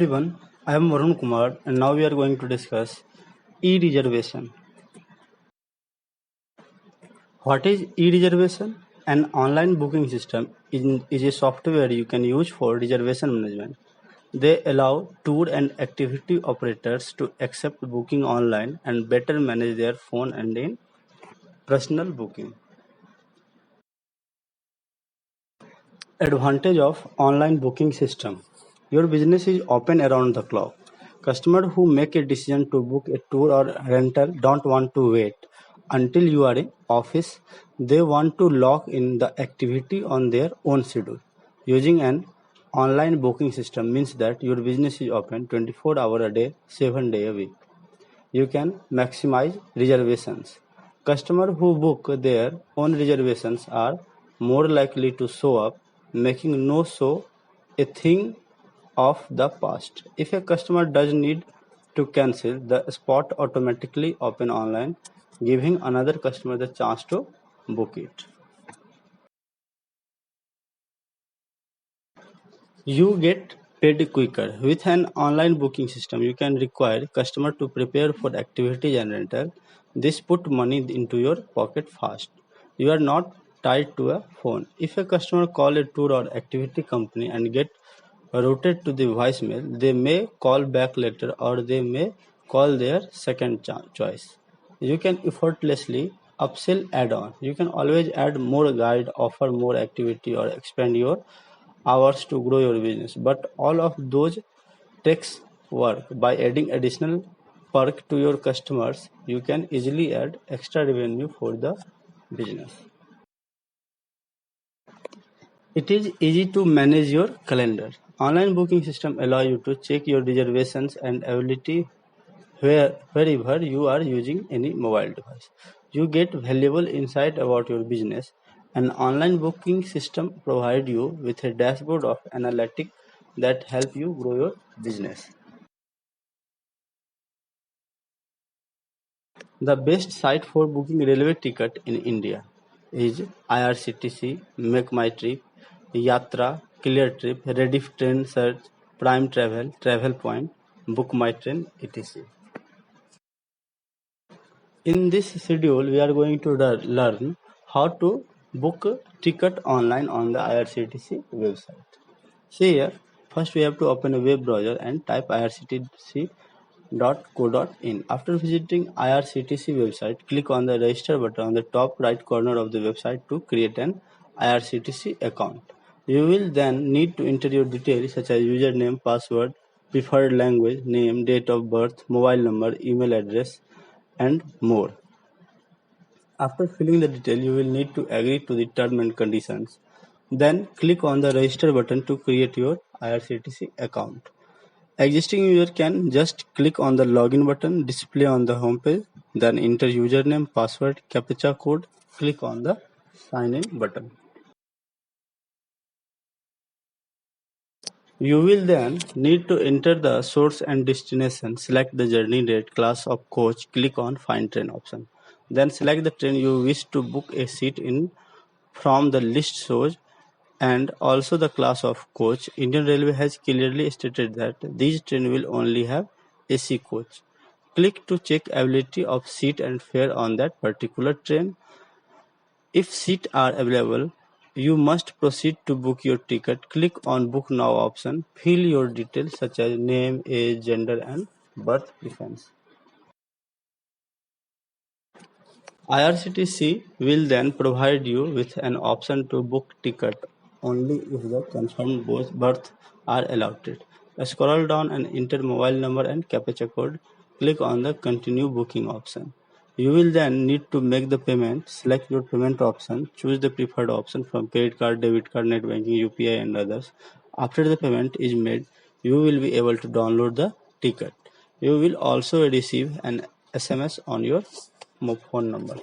Everyone, I am Varun Kumar and now we are going to discuss e-reservation. What is e-reservation? An online booking system is a software you can use for reservation management. They allow tour and activity operators to accept booking online and better manage their phone and in personal booking. Advantage of online booking system. Your business is open around the clock. Customers who make a decision to book a tour or rental don't want to wait until you are in office. They want to lock in the activity on their own schedule. Using an online booking system means that your business is open 24 hours a day, 7 days a week. You can maximize reservations. Customers who book their own reservations are more likely to show up, making no show a thing of the past. If a customer does need to cancel, the spot automatically open online, giving another customer the chance to book it. You get paid quicker. With an online booking system, you can require customer to prepare for activities and rental. This put money into your pocket fast. You are not tied to a phone. If a customer call a tour or activity company and get routed to the voicemail, they may call back later or they may call their second choice. You can effortlessly upsell add-on. You can always add more guide, offer more activity or expand your hours to grow your business. But all of those takes work. By adding additional perk to your customers, you can easily add extra revenue for the business. It is easy to manage your calendar. Online booking system allow you to check your reservations and availability wherever you are using any mobile device. You get valuable insight about your business. An online booking system provides you with a dashboard of analytics that help you grow your business. The best site for booking railway ticket in India is IRCTC, Make My Trip, Yatra, Clear Trip, Rediff Train Search, Prime Travel, Travel Point, Book My Train, etc. In this schedule, we are going to learn how to book a ticket online on the IRCTC website. See here, first we have to open a web browser and type irctc.co.in. After visiting IRCTC website, click on the register button on the top right corner of the website to create an IRCTC account. You will then need to enter your details such as username, password, preferred language, name, date of birth, mobile number, email address, and more. After filling the detail, you will need to agree to the terms and conditions. Then click on the register button to create your IRCTC account. Existing user can just click on the login button display on the homepage, then enter username, password, captcha code, click on the sign in button. You will then need to enter the source and destination, select the journey date, class of coach, click on find train option. Then select the train you wish to book a seat in from the list shows and also the class of coach. Indian Railway has clearly stated that these trains will only have AC coach. Click to check availability of seat and fare on that particular train. If seats are available, you must proceed to book your ticket. Click on Book Now option. Fill your details such as name, age, gender, and birth preference. IRCTC will then provide you with an option to book ticket only if the confirmed both berths are allotted. Scroll down and enter mobile number and captcha code. Click on the continue booking option. You will then need to make the payment. Select your payment option. Choose the preferred option from credit card, debit card, net banking, UPI, and others. After the payment is made, you will be able to download the ticket. You will also receive an SMS on your phone number.